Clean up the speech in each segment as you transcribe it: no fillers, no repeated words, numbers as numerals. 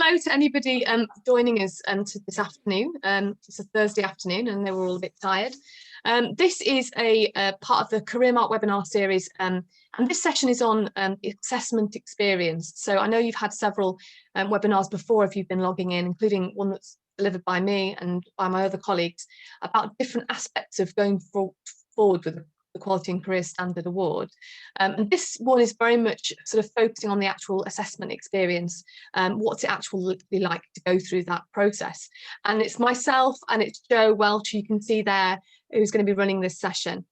hello to anybody joining us this afternoon. It's a Thursday afternoon and they were all a bit tired. This is a part of the CareerMark webinar series, and this session is on assessment experience. So I know you've had several webinars before if you've been logging in, including one that's delivered by me and by my other colleagues about different aspects of going forward with the Quality and Career Standard Award. And this one is very much sort of focusing on the actual assessment experience, what's it actually like to go through that process. And it's myself and it's Joe Welch, you can see there, who's going to be running this session.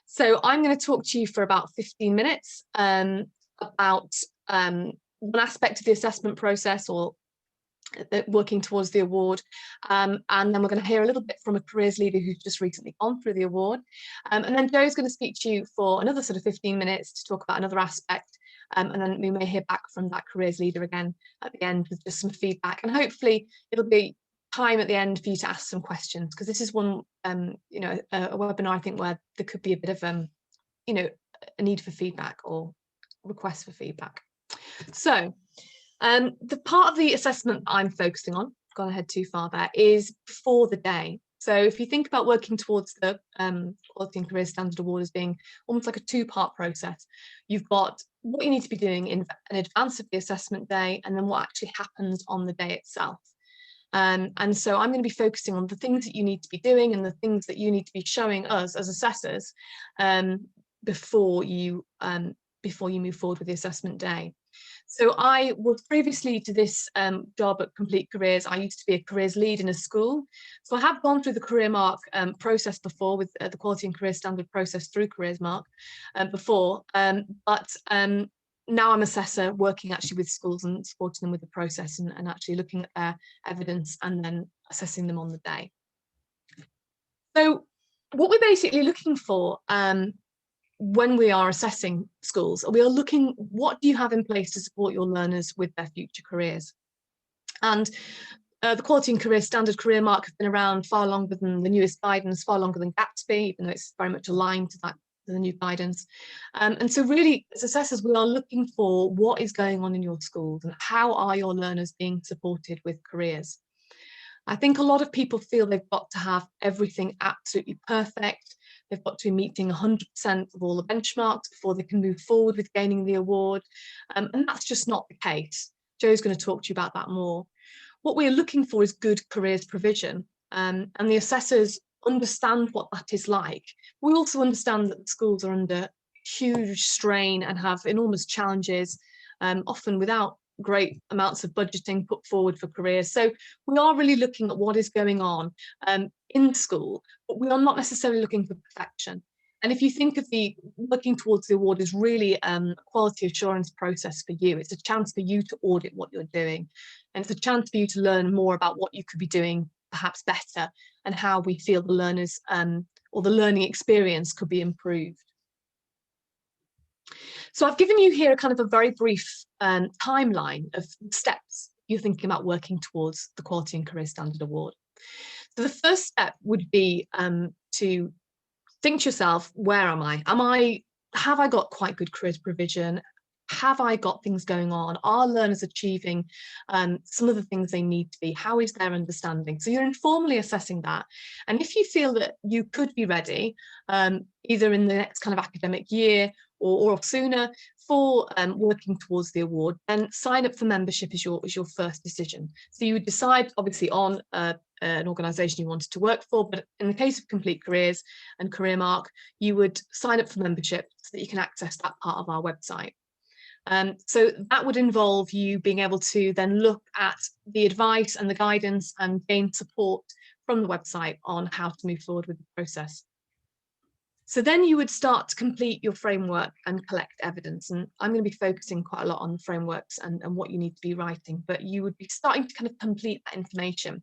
So I'm going to talk to you for about 15 minutes about one aspect of the assessment process or working towards the award, and then we're going to hear a little bit from a careers leader who's just recently gone through the award, and then Joe's going to speak to you for another sort of 15 minutes to talk about another aspect, and then we may hear back from that careers leader again at the end with just some feedback, and hopefully it'll be time at the end for you to ask some questions, because this is one you know, a webinar I think where there could be a bit of you know, a need for feedback or request for feedback. So the part of the assessment I'm focusing on, gone ahead too far there, is before the day. So if you think about working towards the Quality and Career Standard Award as being almost like a two-part process, you've got what you need to be doing in advance of the assessment day, and then what actually happens on the day itself. And so I'm going to be focusing on the things that you need to be doing and the things that you need to be showing us as assessors before you move forward with the assessment day. So I was previously to this job at Complete Careers, I used to be a careers lead in a school. So I have gone through the CareerMark process before with the Quality and Career Standard process through CareersMark before, but now I'm assessor working actually with schools and supporting them with the process and actually looking at their evidence and then assessing them on the day. So what we're basically looking for when we are assessing schools, we are looking, what do you have in place to support your learners with their future careers? And the Quality and Career Standard CareerMark have been around far longer than the newest guidance, far longer than Gatsby, even though it's very much aligned to that, to the new guidance. And so really, as assessors, we are looking for what is going on in your schools and how are your learners being supported with careers. I think a lot of people feel they've got to have everything absolutely perfect. They've got to be meeting 100% of all the benchmarks before they can move forward with gaining the award. And that's just not the case. Joe's going to talk to you about that more. What we're looking for is good careers provision. And the assessors understand what that is like. We also understand that the schools are under huge strain and have enormous challenges, often without great amounts of budgeting put forward for careers. So we are really looking at what is going on in school, but we are not necessarily looking for perfection. And if you think of the working towards the award as really a quality assurance process for you, it's a chance for you to audit what you're doing. And it's a chance for you to learn more about what you could be doing perhaps better and how we feel the learners or the learning experience could be improved. So I've given you here a kind of a very brief timeline of steps you're thinking about working towards the Quality and Career Standard Award. So the first step would be to think to yourself, where am I? Have I got quite good careers provision? Have I got things going on? Are learners achieving some of the things they need to be? How is their understanding? So you're informally assessing that. And if you feel that you could be ready, either in the next kind of academic year or sooner for working towards the award, then sign up for membership is your first decision. So you would decide obviously on an organisation you wanted to work for, but in the case of Complete Careers and CareerMark, you would sign up for membership so that you can access that part of our website. So that would involve you being able to then look at the advice and the guidance and gain support from the website on how to move forward with the process. So then you would start to complete your framework and collect evidence. And I'm going to be focusing quite a lot on the frameworks and what you need to be writing, but you would be starting to kind of complete that information.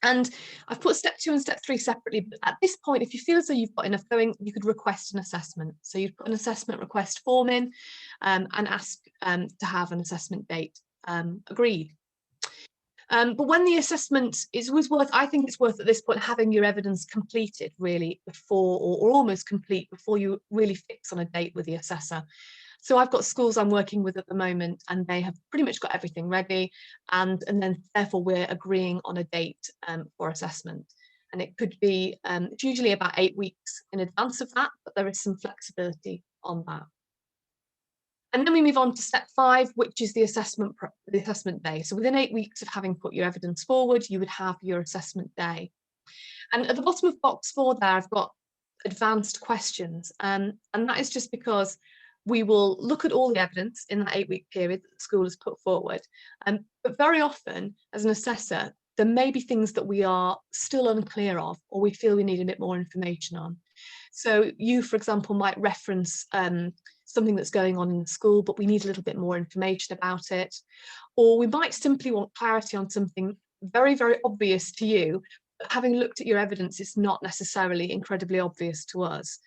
And I've put step 2 and step 3 separately, but at this point, if you feel as though you've got enough going, you could request an assessment. So you'd put an assessment request form in and ask to have an assessment date agreed. But when the assessment is worth, I think it's worth at this point having your evidence completed really before, or almost complete before you really fix on a date with the assessor. So I've got schools I'm working with at the moment, and they have pretty much got everything ready, and then therefore we're agreeing on a date for assessment. And it could be, it's usually about 8 weeks in advance of that, but there is some flexibility on that. And then we move on to step 5, which is the assessment day. So within 8 weeks of having put your evidence forward, you would have your assessment day. And at the bottom of box 4 there, I've got advanced questions. And that is just because we will look at all the evidence in that 8-week period that the school has put forward. But very often, as an assessor, there may be things that we are still unclear of, or we feel we need a bit more information on. So you, for example, might reference something that's going on in the school, but we need a little bit more information about it. Or we might simply want clarity on something very, very obvious to you, but having looked at your evidence, it's not necessarily incredibly obvious to us.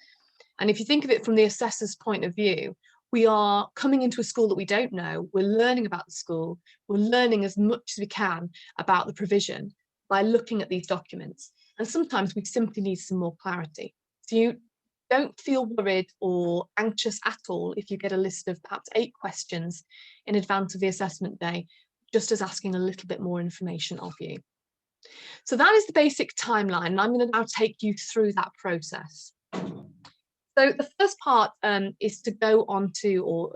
And if you think of it from the assessor's point of view, we are coming into a school that we don't know, we're learning about the school, we're learning as much as we can about the provision by looking at these documents. And sometimes we simply need some more clarity. So you don't feel worried or anxious at all if you get a list of perhaps 8 questions in advance of the assessment day, just as asking a little bit more information of you. So that is the basic timeline, and I'm going to now take you through that process. So the first part is to go on to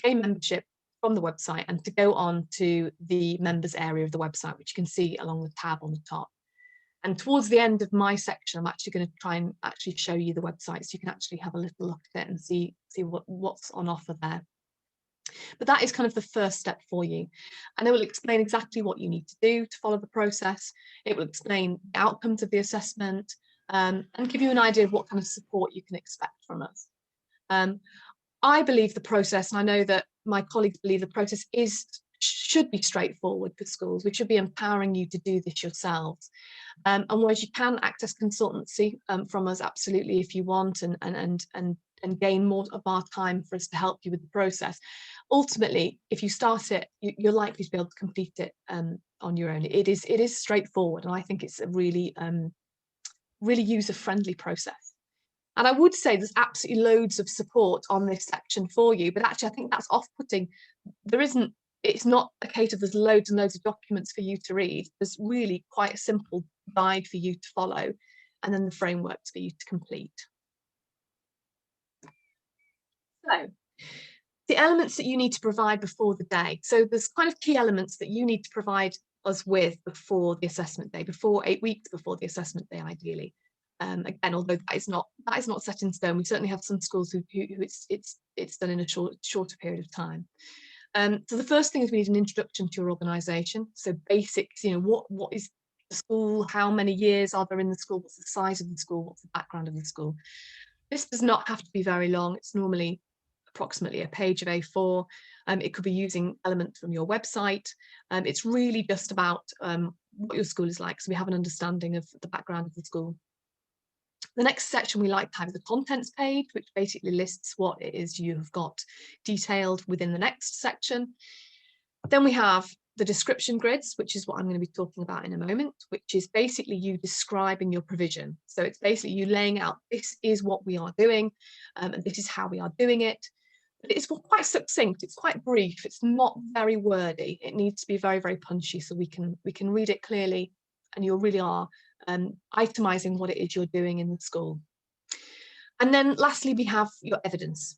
gain membership from the website and to go on to the members area of the website, which you can see along the tab on the top. And towards the end of my section, I'm actually going to try and actually show you the website so you can actually have a little look at it and see what's on offer there. But that is kind of the first step for you. And it will explain exactly what you need to do to follow the process. It will explain the outcomes of the assessment and give you an idea of what kind of support you can expect from us. I believe the process, and I know that my colleagues believe the process should be straightforward for schools. We should be empowering you to do this yourselves. And whereas you can access consultancy from us, absolutely, if you want, and gain more of our time for us to help you with the process. Ultimately, if you start it, you're likely to be able to complete it on your own. It is straightforward, and I think it's a really user-friendly process. And I would say there's absolutely loads of support on this section for you, but actually I think that's off-putting. It's not a case of there's loads and loads of documents for you to read. There's really quite a simple guide for you to follow, and then the frameworks for you to complete. So the elements that you need to provide before the day. So there's kind of key elements that you need to provide us with before the assessment day, before 8 weeks before the assessment day, ideally. Again, although that is not set in stone, we certainly have some schools who it's done in a shorter period of time. So the first thing is we need an introduction to your organisation. So basics, what is the school, how many years are there in the school, what's the size of the school, what's the background of the school. This does not have to be very long. It's normally approximately a page of A4. It could be using elements from your website. It's really just about what your school is like, so we have an understanding of the background of the school. The next section we like to have is the contents page, which basically lists what it is you have got detailed within the next section. Then we have the description grids, which is what I'm going to be talking about in a moment, which is basically you describing your provision. So it's basically you laying out, this is what we are doing, and this is how we are doing it. But it's quite succinct, it's quite brief, it's not very wordy. It needs to be very, very punchy so we can read it clearly, and you really are itemising what it is you're doing in the school. And then lastly, we have your evidence.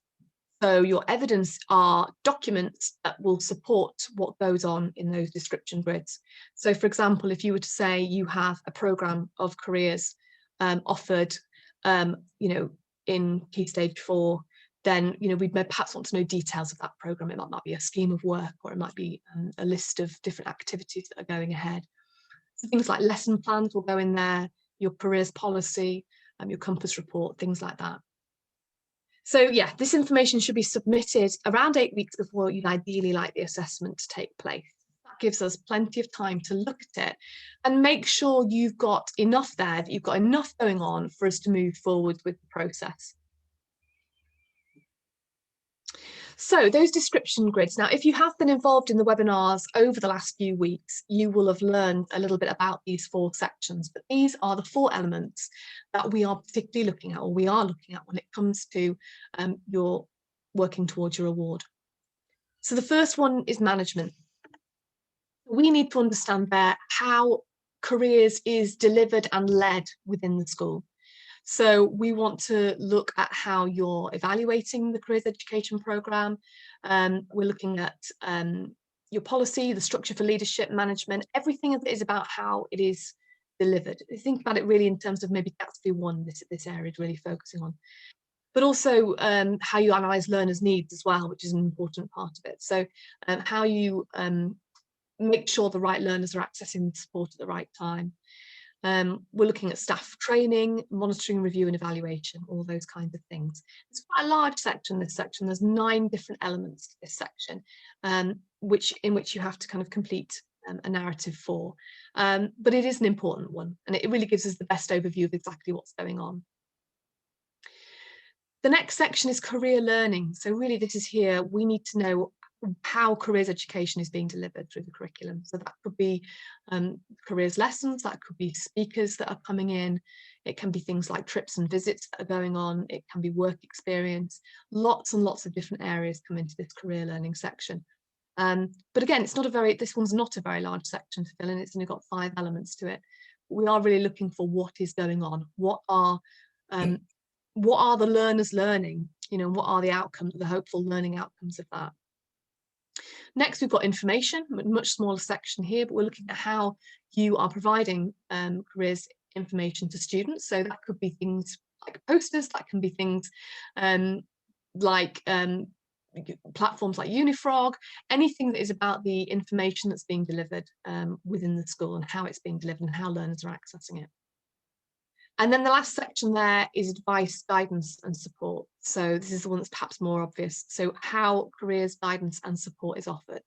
So your evidence are documents that will support what goes on in those description grids. So for example, if you were to say you have a programme of careers offered, in Key Stage 4, then we'd perhaps want to know details of that programme. It might not be a scheme of work, or it might be a list of different activities that are going ahead. So things like lesson plans will go in there, your careers policy, your compass report, things like that. So yeah, this information should be submitted around 8 weeks before you'd ideally like the assessment to take place. That gives us plenty of time to look at it and make sure you've got enough there, that you've got enough going on for us to move forward with the process. So those description grids. Now, if you have been involved in the webinars over the last few weeks, you will have learned a little bit about these 4 sections, but these are the 4 elements that we are particularly looking at, or we are looking at when it comes to your working towards your award. So the first one is management. We need to understand there how careers is delivered and led within the school. So we want to look at how you're evaluating the careers education programme. We're looking at your policy, the structure for leadership management, everything that is about how it is delivered. Think about it really in terms of maybe Gatsby 1, this area is really focusing on. But also how you analyse learners' needs as well, which is an important part of it. So how you make sure the right learners are accessing support at the right time. We're looking at staff training, monitoring, review and evaluation, all those kinds of things. It's quite a large section, this section. There's 9 different elements to this section, in which you have to kind of complete a narrative for. But it is an important one, and it really gives us the best overview of exactly what's going on. The next section is career learning. So really this is here, we need to know how careers education is being delivered through the curriculum. So that could be careers lessons, that could be speakers that are coming in, it can be things like trips and visits that are going on, it can be work experience, lots and lots of different areas come into this career learning section. But again, this one's not a very large section to fill in, it's only got 5 elements to it. We are really looking for what is going on, what are the learners learning, what are the outcomes, the hopeful learning outcomes of that. Next, we've got information, a much smaller section here, but we're looking at how you are providing careers information to students. So that could be things like posters, that can be things like platforms like Unifrog, anything that is about the information that's being delivered within the school and how it's being delivered and how learners are accessing it. And then the last section there is advice, guidance and support. So this is the one that's perhaps more obvious. So how careers guidance and support is offered.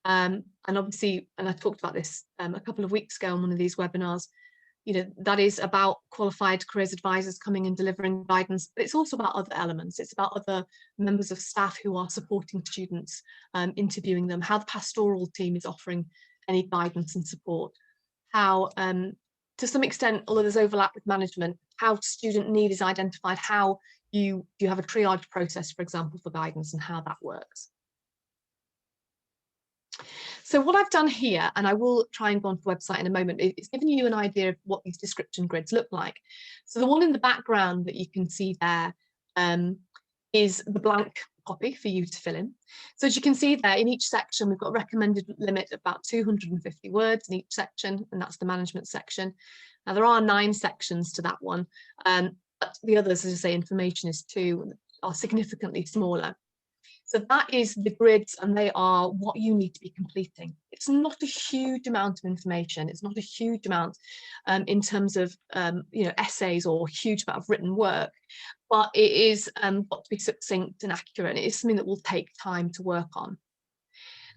And obviously, and I talked about this a couple of weeks ago on one of these webinars, that is about qualified careers advisors coming and delivering guidance, but it's also about other elements. It's about other members of staff who are supporting students, interviewing them, how the pastoral team is offering any guidance and support, how to some extent, although there's overlap with management, how student need is identified, how you have a triage process, for example, for guidance and how that works. So what I've done here, and I will try and go onto the website in a moment, is giving you an idea of what these description grids look like. So the one in the background that you can see there is the blank copy for you to fill in. So as you can see there, in each section, we've got a recommended limit of about 250 words in each section, and that's the management section. Now, there are 9 sections to that one, but the others, as I say, information is 2, are significantly smaller. So that is the grids, and they are what you need to be completing. It's not a huge amount of information. It's not a huge amount in terms of essays or a huge amount of written work, but it is got to be succinct and accurate. It is something that will take time to work on.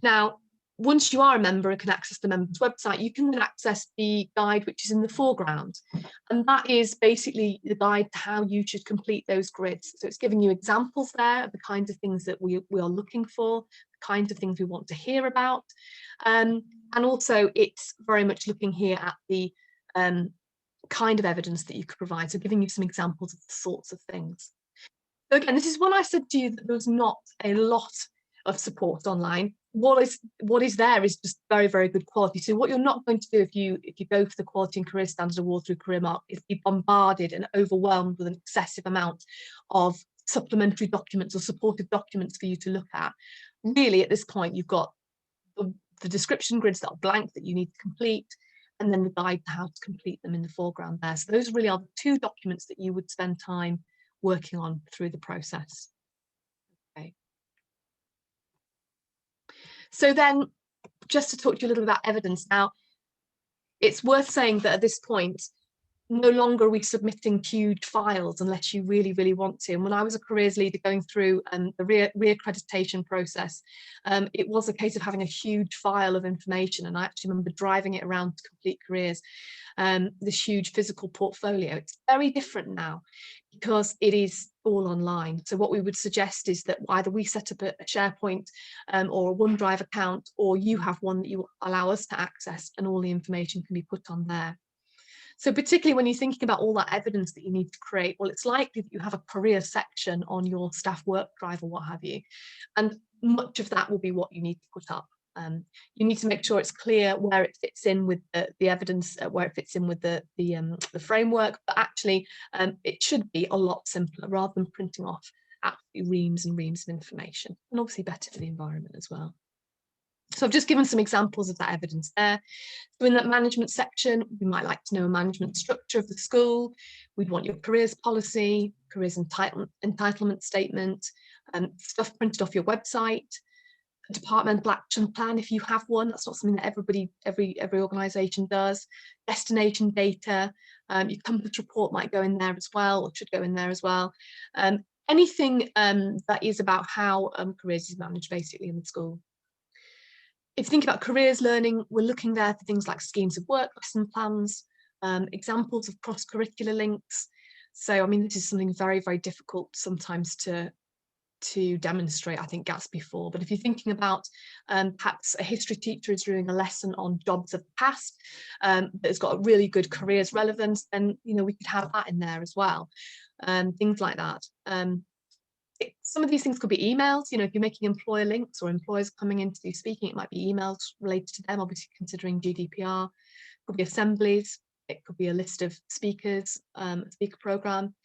Now, once you are a member and can access the members website, you can then access the guide which is in the foreground, and that is basically the guide to how you should complete those grids. So it's giving you examples there of the kinds of things that we are looking for, the kinds of things we want to hear about, and also it's very much looking here at the kind of evidence that you could provide, so giving you some examples of the sorts of things. So again, this is when I said to you that there's not a lot of support online. What is there is just very, very good quality. So what you're not going to do if you go for the Quality and Career Standards Award through CareerMark is be bombarded and overwhelmed with an excessive amount of supplementary documents or supportive documents for you to look at. Really, at this point, you've got the description grids that are blank that you need to complete, and then the guide to how to complete them in the foreground there. So those really are the 2 documents that you would spend time working on through the process. Okay. So then, just to talk to you a little about evidence now, it's worth saying that at this point, no longer are we submitting huge files unless you really, really want to. And when I was a careers leader going through the reaccreditation process, it was a case of having a huge file of information. And I actually remember driving it around to Complete Careers, this huge physical portfolio. It's very different now because it is all online. So what we would suggest is that either we set up a SharePoint or a OneDrive account, or you have one that you allow us to access, and all the information can be put on there. So particularly when you're thinking about all that evidence that you need to create, well, it's likely that you have a career section on your staff work drive or what have you. And much of that will be what you need to put up. You need to make sure it's clear where it fits in with the evidence, where it fits in with the framework, but actually it should be a lot simpler rather than printing off absolutely reams and reams of information, and obviously better for the environment as well. So I've just given some examples of that evidence there. So in that management section, we might like to know a management structure of the school. We'd want your careers policy, careers entitlement statement, stuff printed off your website, a departmental action plan if you have one. That's not something that every organisation does. Destination data, your compass report might go in there as well, or should go in there as well. Anything that is about how careers is managed basically in the school. If you think about careers learning, we're looking there for things like schemes of work, lesson plans, examples of cross-curricular links. So, I mean, this is something very, very difficult sometimes to demonstrate, I think, Gatsby for. But if you're thinking about perhaps a history teacher is doing a lesson on jobs of the past that has got a really good careers relevance, then, you know, we could have that in there as well. Things like that. Some of these things could be emails, you know, if you're making employer links or employers coming in to do speaking, it might be emails related to them, obviously considering GDPR. It could be assemblies, it could be a list of speakers, a speaker programme.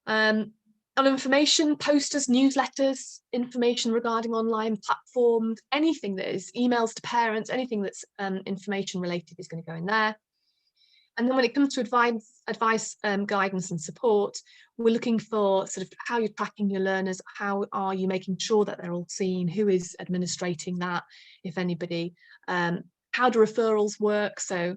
On information, posters, newsletters, information regarding online platforms, anything that is emails to parents, anything that's information related is going to go in there. And then when it comes to advice, guidance and support, we're looking for sort of how you're tracking your learners, how are you making sure that they're all seen, who is administrating that, if anybody, how do referrals work? So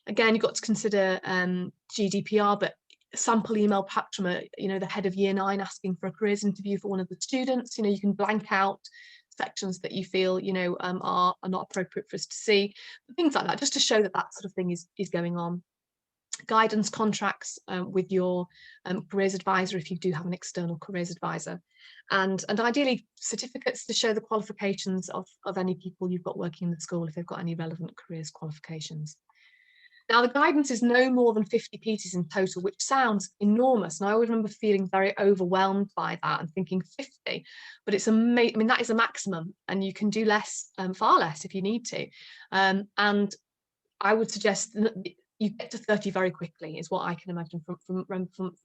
again, you've got to consider GDPR, but sample email perhaps from the head of year 9 asking for a careers interview for one of the students. You know, you can blank out sections that you feel, are not appropriate for us to see, things like that, just to show that that sort of thing is going on. Guidance contracts with your careers advisor if you do have an external careers advisor, and ideally certificates to show the qualifications of any people you've got working in the school if they've got any relevant careers qualifications. Now, the guidance is no more than 50 pieces in total, which sounds enormous, and I always remember feeling very overwhelmed by that and thinking 50, but it's amazing. I mean, that is a maximum, and you can do less, far less if you need to, and I would suggest that you get to 30 very quickly, is what I can imagine from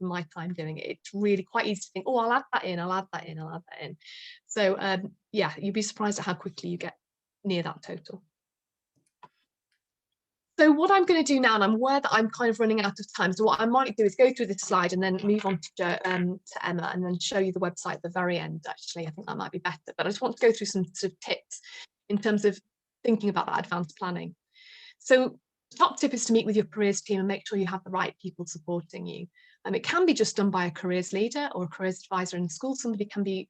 my time doing it. It's really quite easy to think, oh, I'll add that in, I'll add that in, I'll add that in. So yeah, you'd be surprised at how quickly you get near that total. So what I'm going to do now, and I'm aware that I'm kind of running out of time, so what I might do is go through this slide and then move on to Emma, and then show you the website at the very end. Actually, I think that might be better, but I just want to go through some sort of tips in terms of thinking about that advanced planning. So top tip is to meet with your careers team and make sure you have the right people supporting you. It can be just done by a careers leader or a careers advisor in the school. Somebody can be,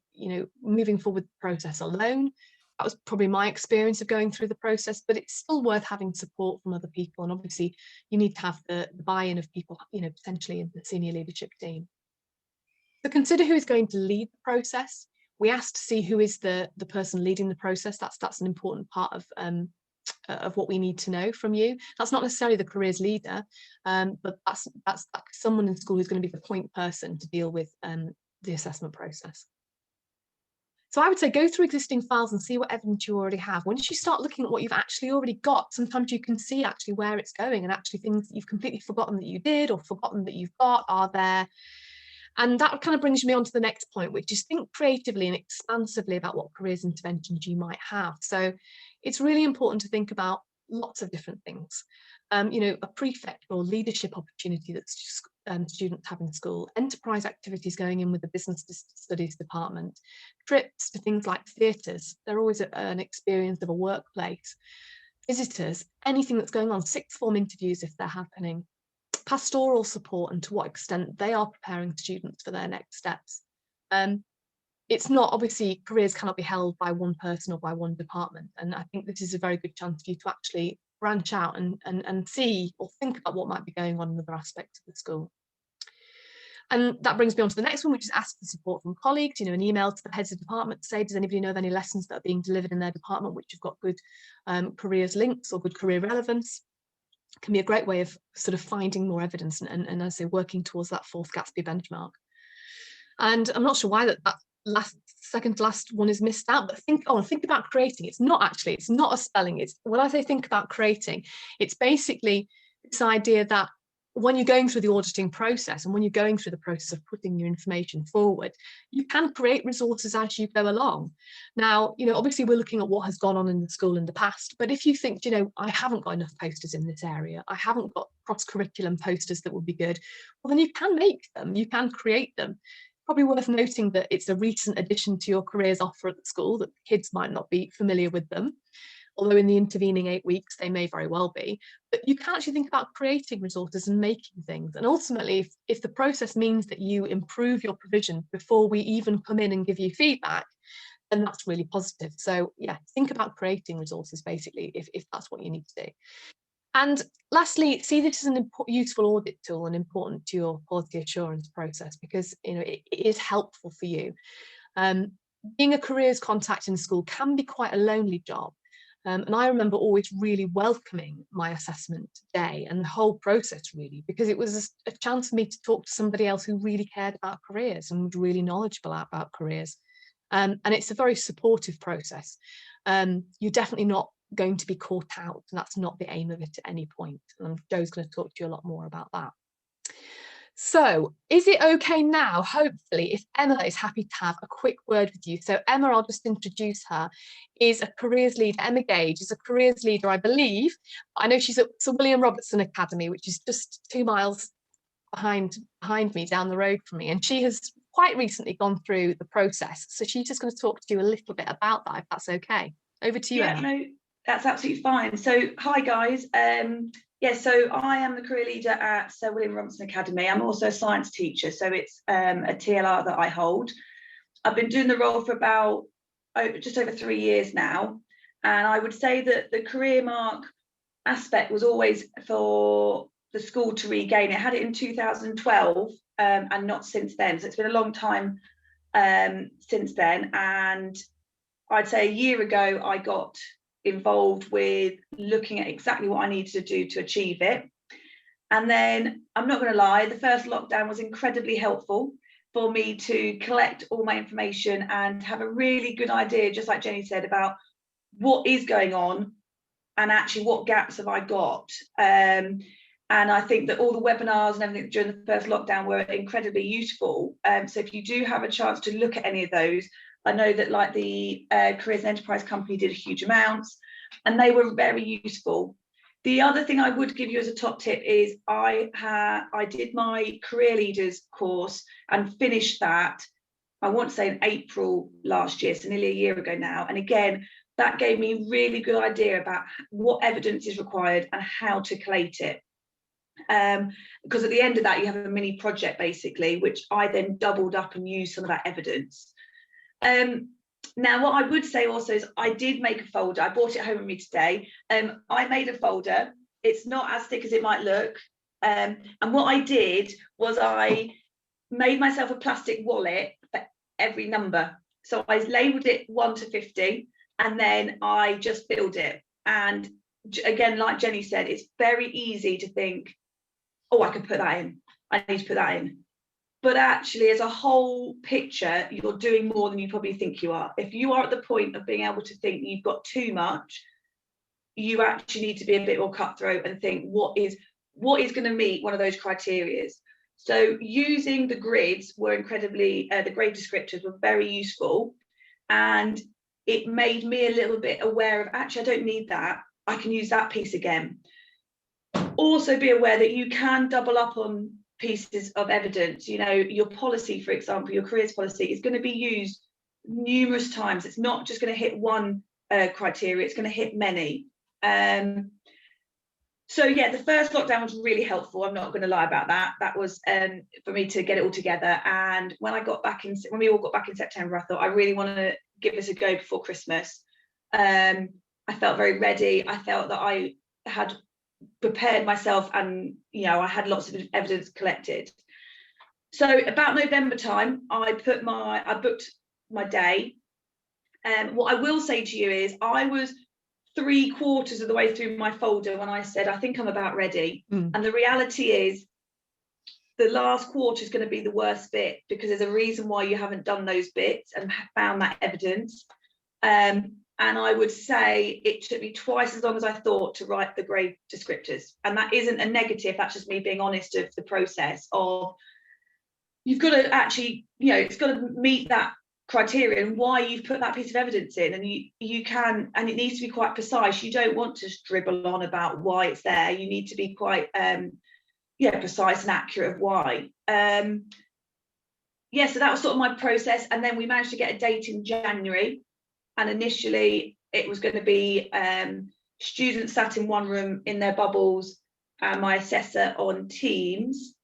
moving forward the process alone. That was probably my experience of going through the process, but it's still worth having support from other people. And obviously you need to have the buy-in of people, potentially in the senior leadership team. So consider who is going to lead the process. We asked to see who is the person leading the process. That's an important part of what we need to know from you. That's not necessarily the careers leader, but that's someone in school who's going to be the point person to deal with the assessment process. So I would say go through existing files and see what evidence you already have. Once you start looking at what you've actually already got, sometimes you can see actually where it's going, and actually things that you've completely forgotten that you did or forgotten that you've got are there. And that kind of brings me on to the next point, which is think creatively and expansively about what careers interventions you might have. So it's really important to think about lots of different things. A prefect or leadership opportunity that students have in school, enterprise activities going in with the business studies department, trips to things like theatres, they're always an experience of a workplace, visitors, anything that's going on, sixth form interviews if they're happening, pastoral support and to what extent they are preparing students for their next steps. It's not, obviously, careers cannot be held by one person or by one department, and I think this is a very good chance for you to actually branch out and see or think about what might be going on in other aspects of the school. And that brings me on to the next one, which is ask for support from colleagues, an email to the heads of department to say, does anybody know of any lessons that are being delivered in their department which have got good careers links or good career relevance? can be a great way of sort of finding more evidence and as I say, working towards that fourth Gatsby benchmark. And I'm not sure why that second to last one is missed out, but think about creating. It's not a spelling. It's when I say think about creating, it's basically this idea that when you're going through the auditing process and when you're going through the process of putting your information forward, you can create resources as you go along. Now, obviously we're looking at what has gone on in the school in the past, but if you think, I haven't got enough posters in this area, I haven't got cross-curriculum posters that would be good, well, then you can make them, you can create them. Probably worth noting that it's a recent addition to your careers offer at the school, that kids might not be familiar with them, although in the intervening 8 weeks they may very well be. But you can actually think about creating resources and making things. And ultimately, if the process means that you improve your provision before we even come in and give you feedback, then that's really positive. So yeah, think about creating resources basically, if that's what you need to do. And lastly, see this as an useful audit tool and important to your quality assurance process, because it is helpful for you. Being a careers contact in school can be quite a lonely job. And I remember always really welcoming my assessment day and the whole process, really, because it was a chance for me to talk to somebody else who really cared about careers and was really knowledgeable about careers. And it's a very supportive process. You're definitely not going to be caught out, and that's not the aim of it at any point. And Joe's going to talk to you a lot more about that. So is it okay now, hopefully, if Emma is happy to have a quick word with you? So Emma, I'll just introduce her, is a careers leader. Emma Gage is a careers leader, I believe. I know she's at Sir William Robertson Academy, which is just 2 miles behind me, down the road from me. And she has quite recently gone through the process. So she's just going to talk to you a little bit about that, if that's okay. Over to you, Emma. No, that's absolutely fine. So hi guys. So I am the career leader at Sir William Robertson Academy. I'm also a science teacher, so it's a TLR that I hold. I've been doing the role for about just over 3 years now, and I would say that the career mark aspect was always for the school to regain. It had it in 2012 and not since then, so it's been a long time since then. And I'd say a year ago I got involved with looking at exactly what I needed to do to achieve it. And then, I'm not going to lie, the first lockdown was incredibly helpful for me to collect all my information and have a really good idea, just like Jenny said, about what is going on and actually what gaps have I got. And I think that all the webinars and everything during the first lockdown were incredibly useful. So if you do have a chance to look at any of those, I know that like the Careers and Enterprise Company did a huge amounts, and they were very useful. The other thing I would give you as a top tip is I did my career leaders course and finished that, I want to say in April last year, so nearly a year ago now. And again, that gave me a really good idea about what evidence is required and how to collate it. Because at the end of that, you have a mini project basically, which I then doubled up and used some of that evidence. Now, what I would say also is I did make a folder. I brought it home with me today. I made a folder. It's not as thick as it might look. And what I did was I made myself a plastic wallet for every number. So I labeled it 1 to 50, and then I just filled it. And again, like Jenny said, it's very easy to think, oh, I could put that in. I need to put that in. But actually, as a whole picture, you're doing more than you probably think you are. If you are at the point of being able to think you've got too much, you actually need to be a bit more cutthroat and think what is going to meet one of those criteria. So using the grids were incredibly, the grade descriptors were very useful, and it made me a little bit aware of, actually, I don't need that. I can use that piece again. Also be aware that you can double up on pieces of evidence. Your policy, for example, your careers policy is going to be used numerous times. It's not just going to hit one criteria, it's going to hit many. So yeah, the first lockdown was really helpful. I'm not going to lie about that. That was for me to get it all together. And when we all got back in September, I thought I really want to give this a go before Christmas. I felt very ready. I felt that I had prepared myself, and I had lots of evidence collected. So about November time, I booked my day. What I will say to you is I was 3/4 of the way through my folder when I said, I think I'm about ready. And the reality is, the last quarter is going to be the worst bit, because there's a reason why you haven't done those bits and found that evidence. And I would say it took me twice as long as I thought to write the grade descriptors. And that isn't a negative, that's just me being honest of the process of, you've got to actually, it's got to meet that criteria and why you've put that piece of evidence in, and you can, and it needs to be quite precise. You don't want to dribble on about why it's there. You need to be quite precise and accurate of why. So that was sort of my process. And then we managed to get a date in January, and initially it was going to be students sat in one room in their bubbles and my assessor on Teams.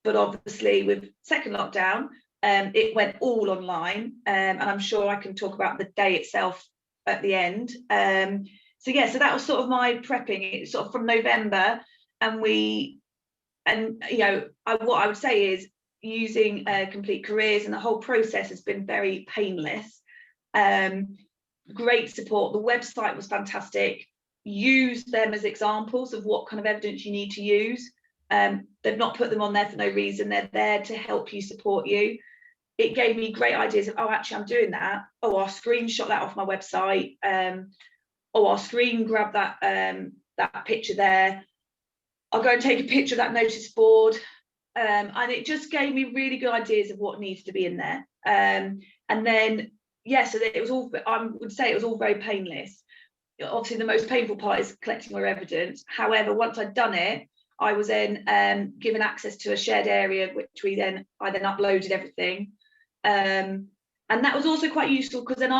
But obviously with second lockdown, it went all online, and I'm sure I can talk about the day itself at the end. So that was sort of my prepping. It's sort of from November, and what I would say is, using Complete Careers and the whole process has been very painless. Great support. The website was fantastic. Use them as examples of what kind of evidence you need to use. They've not put them on there for no reason. They're there to help you, support you. It gave me great ideas of, oh, actually I'm doing that. Oh, I'll screenshot that off my website. I'll screen grab that picture there. I'll go and take a picture of that notice board. And it just gave me really good ideas of what needs to be in there. And then, so that it was all, I would say it was all very painless. Obviously the most painful part is collecting your evidence. However, once I'd done it, I was then given access to a shared area, which I then uploaded everything. And that was also quite useful, because then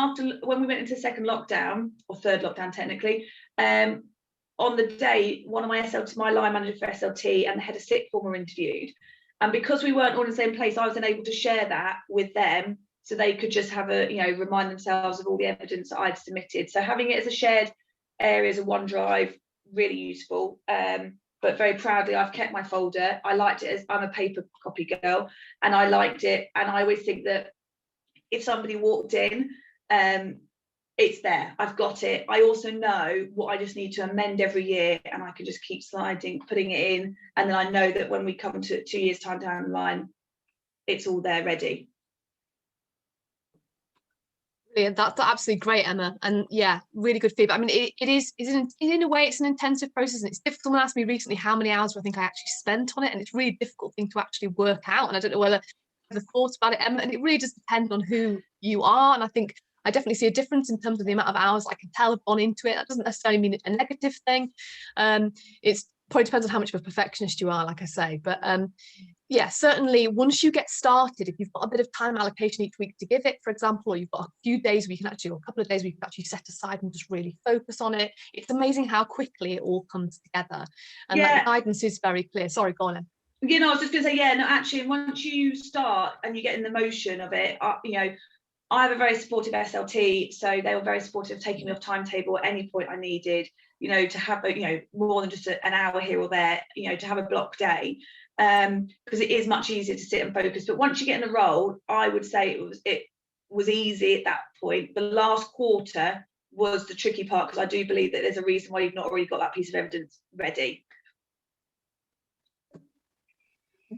when we went into second lockdown, or third lockdown technically, on the day, one of my line manager for SLT and the head of sixth form were interviewed. And because we weren't all in the same place, I was then able to share that with them, so they could just have remind themselves of all the evidence that I'd submitted. So having it as a shared area, as a OneDrive, really useful. But very proudly, I've kept my folder. I liked it, as I'm a paper copy girl, and I liked it. And I always think that if somebody walked in, it's there. I've got it. I also know what I just need to amend every year, and I can just keep putting it in. And then I know that when we come to 2 years' time down the line, it's all there ready. Brilliant. That's absolutely great, Emma. And really good feedback. I mean, it is in a way, it's an intensive process, and it's difficult. Someone asked me recently how many hours I think I actually spent on it, and it's a really difficult thing to actually work out. And I don't know whether you've ever thought about it, Emma, and it really does depend on who you are. And I think I definitely see a difference in terms of the amount of hours I can tell have gone into it. That doesn't necessarily mean a negative thing. It's probably depends on how much of a perfectionist you are, like I say. But certainly once you get started, if you've got a bit of time allocation each week to give it, for example, or you've got a few days where you can actually, or a couple of days where you can actually set aside and just really focus on it, it's amazing how quickly it all comes together. And that guidance is very clear. Sorry, go on, Em. I was just going to say, actually, once you start and you get in the motion of it, I have a very supportive SLT, so they were very supportive of taking me off timetable at any point I needed, to have more than just an hour here or there, to have a block day, because it is much easier to sit and focus. But once you get in the role, I would say it was easy at that point. The last quarter was the tricky part, because I do believe that there's a reason why you've not already got that piece of evidence ready.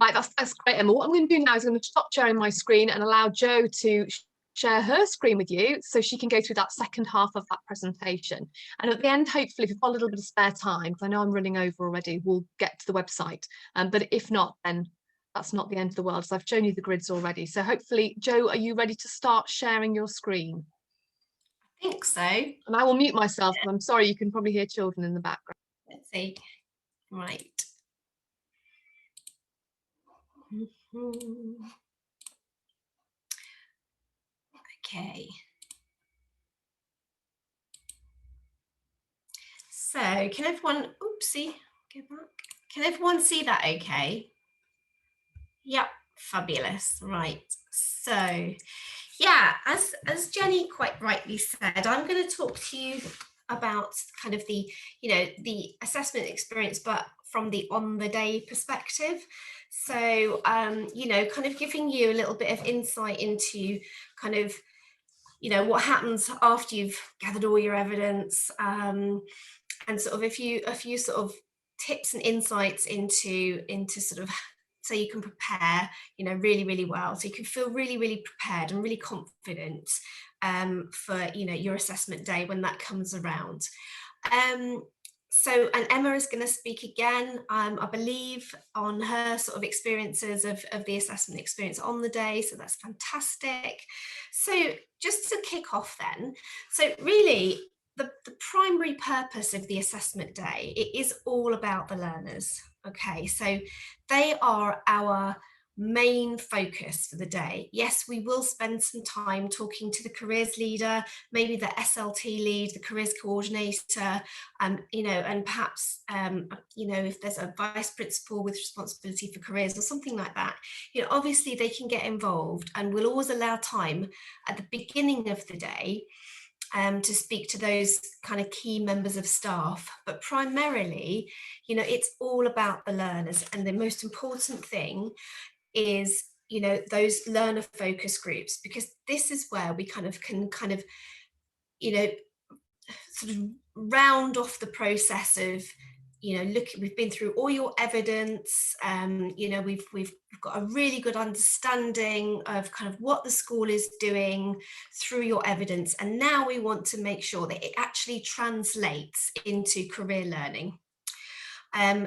Right, that's great, Emma. What I'm going to do now is I'm going to stop sharing my screen and allow Jo to share her screen with you, so she can go through that second half of that presentation. And at the end, hopefully, if you've got a little bit of spare time, because I know I'm running over already, we'll get to the website. But if not, then that's not the end of the world. So I've shown you the grids already. So hopefully, Jo, are you ready to start sharing your screen? I think so. And I will mute myself, because I'm sorry, you can probably hear children in the background. Let's see. Right. Okay. So can everyone, oopsie, go back. Can everyone see that okay? Yep, fabulous. Right. So as Jenny quite rightly said, I'm going to talk to you about kind of the, the assessment experience, but from the on the day perspective. So, kind of giving you a little bit of insight into kind of you know, what happens after you've gathered all your evidence, and sort of a few sort of tips and insights into sort of so you can prepare, you know, really, really well. So you can feel really, really prepared and really confident for, you know, your assessment day when that comes around. So, and Emma is going to speak again, I believe, on her sort of experiences of the assessment experience on the day. So that's fantastic. So just to kick off then, so really the primary purpose of the assessment day, it is all about the learners. Okay, so they are our main focus for the day. Yes, we will spend some time talking to the careers leader, maybe the SLT lead, the careers coordinator, you know, and perhaps, you know, if there's a vice principal with responsibility for careers or something like that, you know, obviously they can get involved, and we'll always allow time at the beginning of the day to speak to those kind of key members of staff. But primarily, you know, it's all about the learners, and the most important thing is, you know, those learner focus groups, because this is where we can you know, sort of round off the process of, you know, look, we've been through all your evidence, you know, we've got a really good understanding of kind of what the school is doing through your evidence, and now we want to make sure that it actually translates into career learning.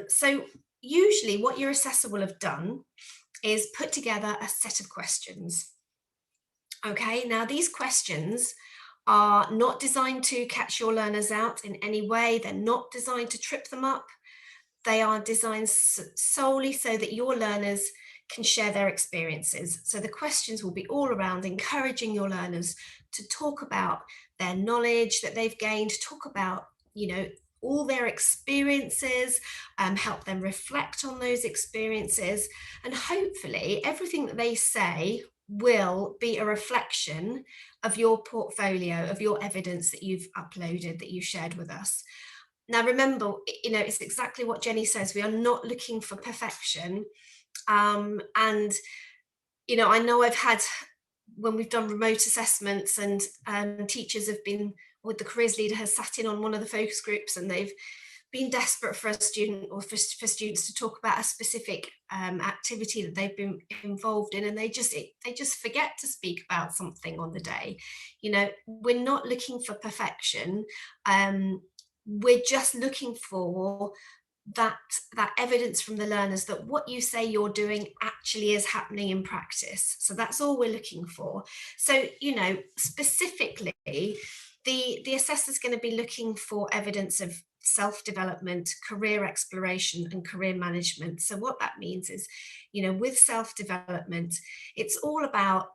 So usually what your assessor will have done is put together a set of questions. Okay, now these questions are not designed to catch your learners out in any way. They're not designed to trip them up. They are designed solely so that your learners can share their experiences. So the questions will be all around encouraging your learners to talk about their knowledge that they've gained, to talk about, you know, all their experiences, help them reflect on those experiences, and hopefully everything that they say will be a reflection of your portfolio, of your evidence that you've uploaded, that you shared with us. Now remember, you know, it's exactly what Jenny says, we are not looking for perfection, and you know, I know I've had, when we've done remote assessments and teachers have been, with the careers leader has sat in on one of the focus groups, and they've been desperate for a student or for students to talk about a specific activity that they've been involved in, and they just forget to speak about something on the day. You know, we're not looking for perfection. We're just looking for that evidence from the learners that what you say you're doing actually is happening in practice. So that's all we're looking for. So, you know, specifically, the assessor is going to be looking for evidence of self-development, career exploration, and career management. So what that means is, you know, with self-development, it's all about,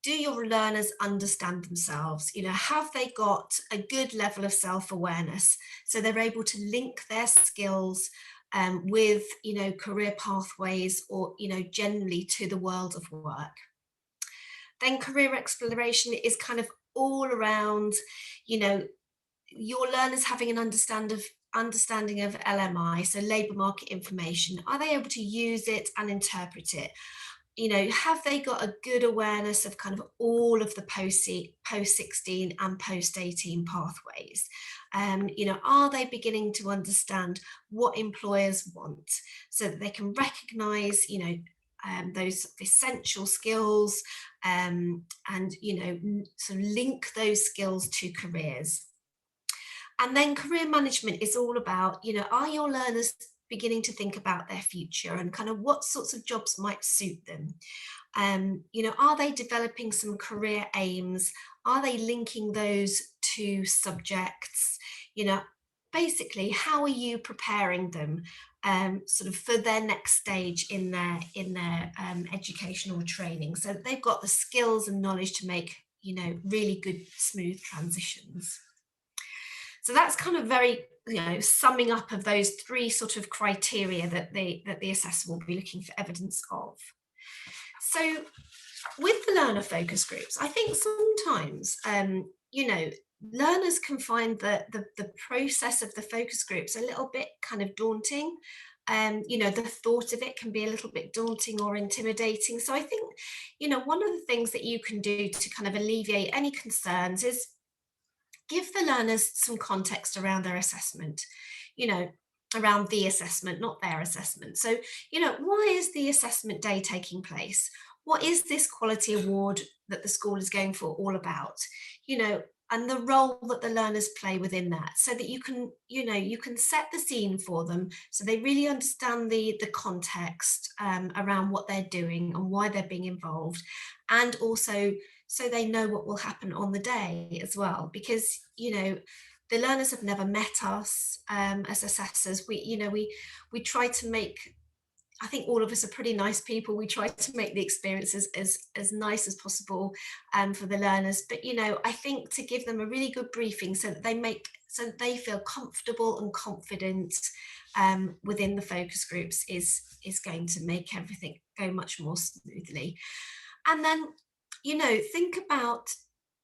do your learners understand themselves? You know, have they got a good level of self-awareness so they're able to link their skills with, you know, career pathways, or, you know, generally to the world of work? Then career exploration is kind of all around, you know, your learners having an understanding of LMI, so labour market information. Are they able to use it and interpret it? You know, have they got a good awareness of kind of all of the post-16 and post-18 pathways? You know, are they beginning to understand what employers want so that they can recognise, you know, those essential skills, and, you know, sort of link those skills to careers? And then career management is all about, you know, are your learners beginning to think about their future and kind of what sorts of jobs might suit them? You know, are they developing some career aims? Are they linking those to subjects? You know, basically, how are you preparing them sort of for their next stage in their educational training, so that they've got the skills and knowledge to make, you know, really good, smooth transitions? So that's kind of very, you know, summing up of those three sort of criteria that the assessor will be looking for evidence of. So with the learner focus groups, I think sometimes, you know, learners can find the process of the focus groups a little bit kind of daunting. You know, the thought of it can be a little bit daunting or intimidating. So I think, you know, one of the things that you can do to kind of alleviate any concerns is give the learners some context around their assessment, you know, around the assessment, not their assessment. So, you know, why is the assessment day taking place? What is this quality award that the school is going for all about? You know, and the role that the learners play within that, so that you can, you know, you can set the scene for them so they really understand the context around what they're doing and why they're being involved, and also so they know what will happen on the day as well. Because, you know, the learners have never met us as assessors. We try to make, I think all of us are pretty nice people. We try to make the experiences as nice as possible for the learners. But, you know, I think to give them a really good briefing so that they feel comfortable and confident within the focus groups is going to make everything go much more smoothly. And then, you know, think about,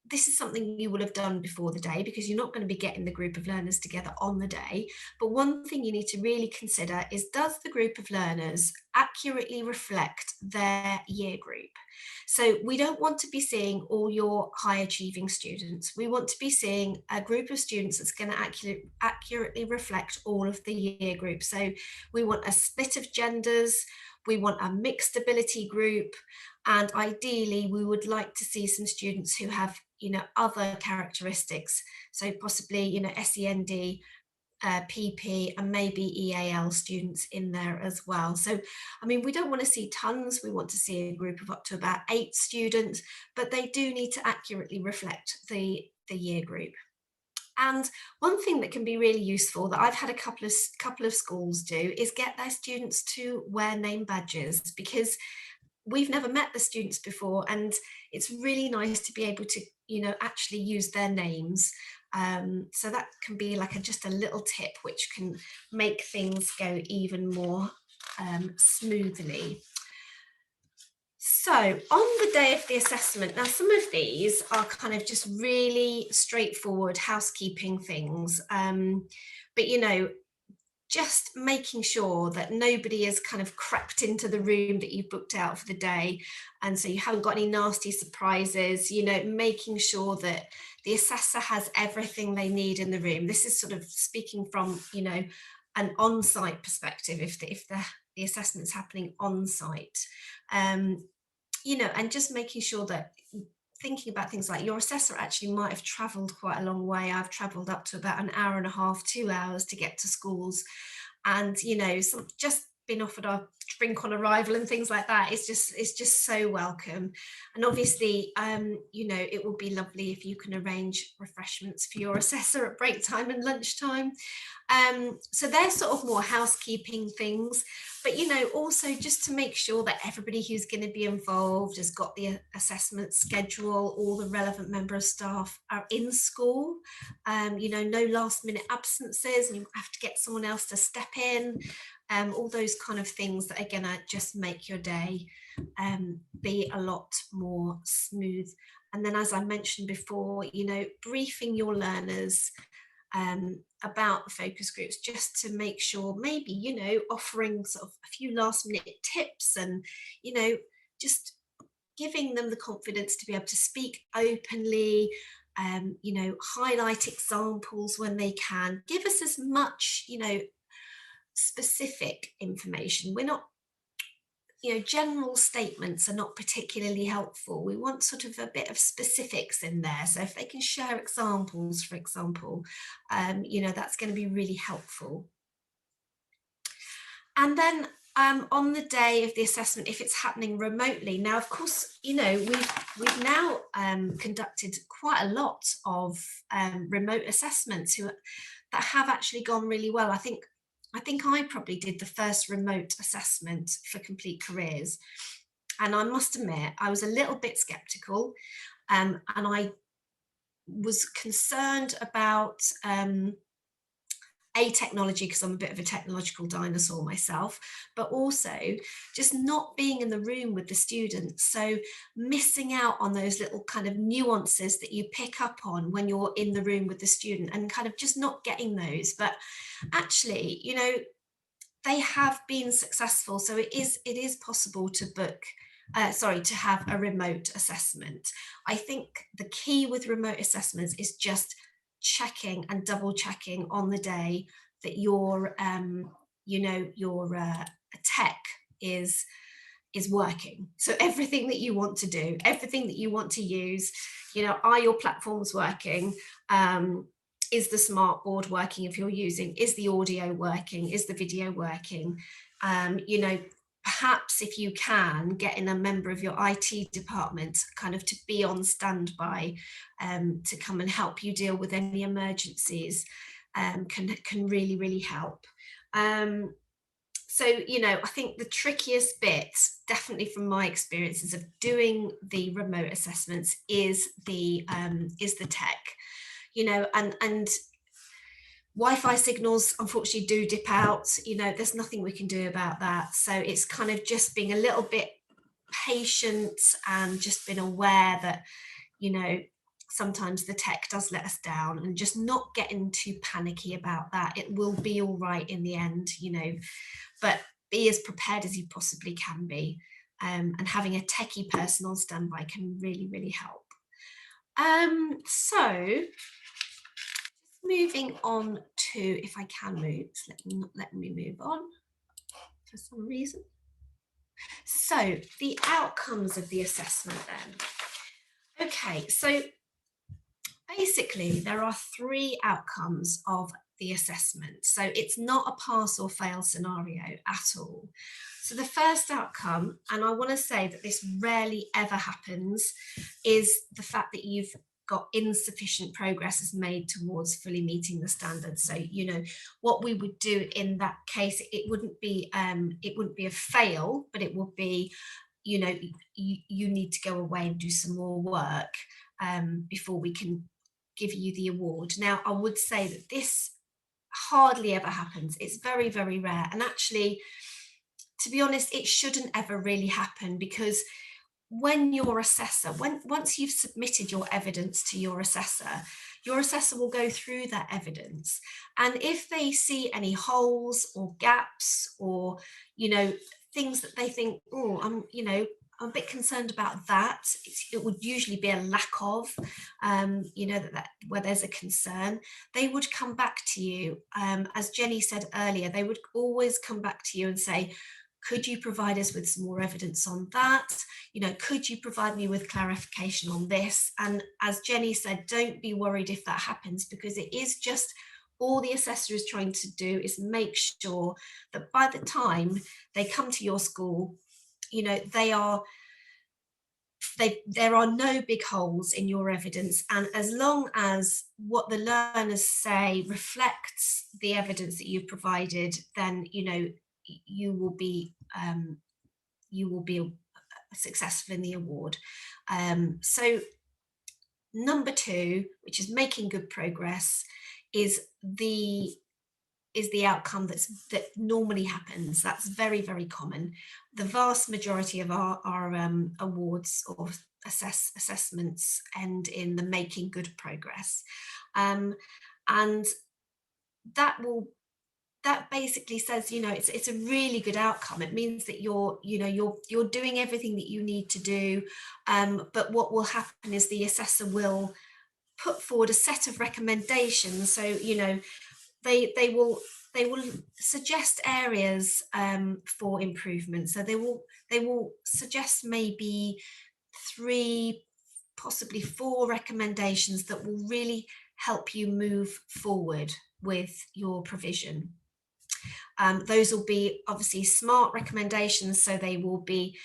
this is something you will have done before the day, because you're not going to be getting the group of learners together on the day. But one thing you need to really consider is, does the group of learners accurately reflect their year group? So we don't want to be seeing all your high achieving students. We want to be seeing a group of students that's going to accurately reflect all of the year group. So we want a split of genders, we want a mixed ability group, and ideally we would like to see some students who have, you know, other characteristics. So possibly, you know, SEND, PP, and maybe EAL students in there as well. So, I mean, we don't want to see tons. We want to see a group of up to about 8 students, but they do need to accurately reflect the year group. And one thing that can be really useful that I've had a couple of schools do is get their students to wear name badges, because we've never met the students before, and it's really nice to be able to, you know, actually use their names. So that can be like just a little tip which can make things go even more smoothly. So on the day of the assessment, now some of these are kind of just really straightforward housekeeping things, but, you know, just making sure that nobody has kind of crept into the room that you've booked out for the day, and so you haven't got any nasty surprises, you know, making sure that the assessor has everything they need in the room. This is sort of speaking from, you know, an on-site perspective, if the assessment's happening on-site, you know, and just making sure that, thinking about things like your assessor actually might have travelled quite a long way. I've travelled up to about an hour and a half, 2 hours to get to schools, and, you know, just been offered a drink on arrival and things like that. It's just so welcome. And obviously, you know, it will be lovely if you can arrange refreshments for your assessor at break time and lunchtime. So they're sort of more housekeeping things, but, you know, also just to make sure that everybody who's going to be involved has got the assessment schedule, all the relevant member of staff are in school, you know, no last minute absences and you have to get someone else to step in, all those kind of things that are going to just make your day be a lot more smooth. And then, as I mentioned before, you know, briefing your learners about the focus groups, just to make sure, maybe, you know, offering sort of a few last minute tips, and, you know, just giving them the confidence to be able to speak openly, you know, highlight examples when they can. Give us as much, you know, specific information. We're not, you know, general statements are not particularly helpful. We want sort of a bit of specifics in there. So if they can share examples, for example, you know, that's going to be really helpful. And then on the day of the assessment, if it's happening remotely, now, of course, you know, we've now conducted quite a lot of remote assessments that have actually gone really well. I think I probably did the first remote assessment for Complete Careers, and I must admit I was a little bit skeptical, and I was concerned about technology, because I'm a bit of a technological dinosaur myself, but also just not being in the room with the students, so missing out on those little kind of nuances that you pick up on when you're in the room with the student, and kind of just not getting those. But actually, you know, they have been successful. So it is possible to book, to have a remote assessment. I think the key with remote assessments is just checking and double checking on the day that your tech is working. So everything that you want to do, everything that you want to use, are your platforms working? Is the smart board working if you're using? Is the audio working? Is the video working? Perhaps if you can get in a member of your IT department kind of to be on standby to come and help you deal with any emergencies can really, really help. So, I think the trickiest bit, definitely from my experiences of doing the remote assessments, is the tech, and Wi-Fi signals unfortunately do dip out. There's nothing we can do about that. So it's kind of just being a little bit patient and just being aware that, sometimes the tech does let us down, and just not getting too panicky about that. It will be all right in the end, but be as prepared as you possibly can be. And having a techie person on standby can really, really help. So moving on to, if I can move, let me move on for some reason. So the outcomes of the assessment then. Okay, so basically there are 3 outcomes of the assessment. So it's not a pass or fail scenario at all. So the first outcome, and I want to say that this rarely ever happens, is the fact that you've got insufficient progress is made towards fully meeting the standards. So what we would do in that case, it wouldn't be a fail, but it would be, you need to go away and do some more work before we can give you the award. Now, I would say that this hardly ever happens. It's very, very rare. And actually, to be honest, it shouldn't ever really happen, because when your assessor, once you've submitted your evidence to your assessor will go through that evidence. And if they see any holes or gaps or, things that they think, oh, I'm a bit concerned about that, it would usually be a lack of, that where there's a concern, they would come back to you. As Jenny said earlier, they would always come back to you and say, could you provide us with some more evidence on that? Could you provide me with clarification on this? And as Jenny said, don't be worried if that happens, because it is just all the assessor is trying to do is make sure that by the time they come to your school, there are no big holes in your evidence. And as long as what the learners say reflects the evidence that you've provided, then, you will be successful in the award. So number 2, which is making good progress, is the outcome that normally happens. That's very, very common. The vast majority of our awards or assessments end in the making good progress, and that basically says, it's a really good outcome. It means that you're doing everything that you need to do, but what will happen is the assessor will put forward a set of recommendations. So they will suggest areas for improvement. So they will suggest maybe 3, possibly 4 recommendations that will really help you move forward with your provision. Those will be obviously SMART recommendations, so they will be,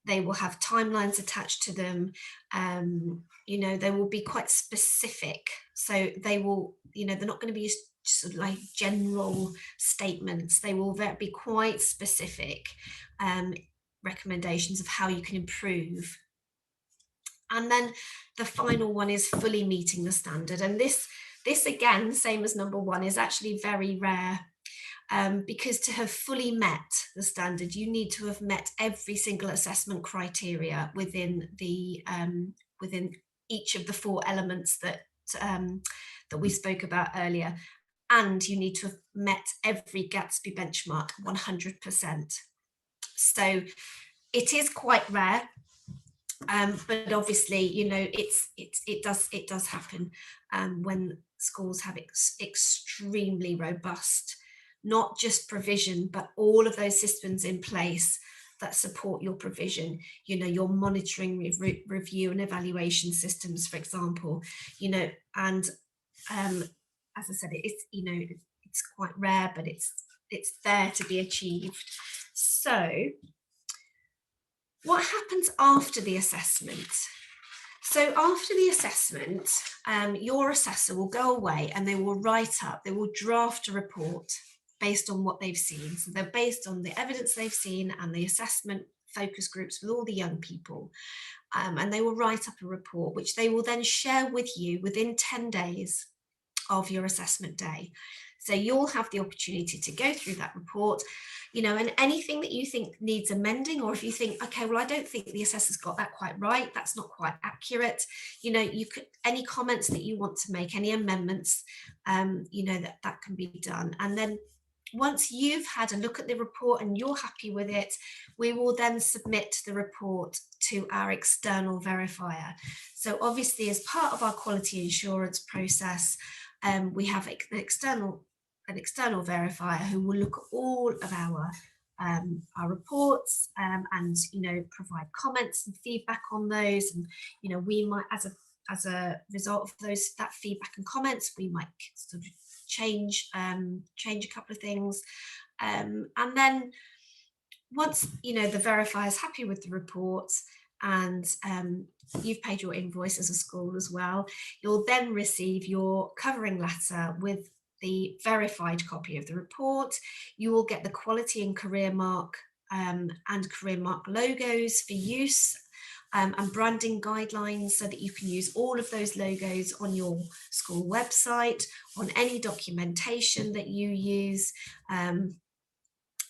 they will have timelines attached to them. They will be quite specific. So they will, they're not going to be sort of like general statements. They will be quite specific recommendations of how you can improve. And then the final one is fully meeting the standard. And this again, same as number 1, is actually very rare. Because to have fully met the standard, you need to have met every single assessment criteria within each of the 4 elements that we spoke about earlier. and you need to have met every Gatsby benchmark 100%. So it is quite rare, but obviously, you know, it does happen when schools have extremely robust, not just provision, but all of those systems in place that support your provision. You know, your monitoring, review and evaluation systems, for example, you know, and as I said, it's, you know, it's quite rare, but it's there to be achieved. So what happens after the assessment? So after the assessment, your assessor will go away and they will they will draft a report based on what they've seen. So they're based on the evidence they've seen and the assessment focus groups with all the young people. And they will write up a report, which they will then share with you within 10 days of your assessment day. So you'll have the opportunity to go through that report, you know, and anything that you think needs amending, or if you think, okay, well, I don't think the assessor's got that quite right, that's not quite accurate, you know, you could, any comments that you want to make, any amendments, you know, that can be done. And then once you've had a look at the report and you're happy with it, we will then submit the report to our external verifier. So obviously, as part of our quality assurance process, we have an external verifier who will look at all of our reports and, you know, provide comments and feedback on those. And, you know, we might, as a result of that feedback and comments, we might sort of change a couple of things. And then once, you know, the verifier is happy with the report and you've paid your invoice as a school as well, you'll then receive your covering letter with the verified copy of the report. You will get the quality and career mark and career mark logos for use, and branding guidelines so that you can use all of those logos on your school website, on any documentation that you use.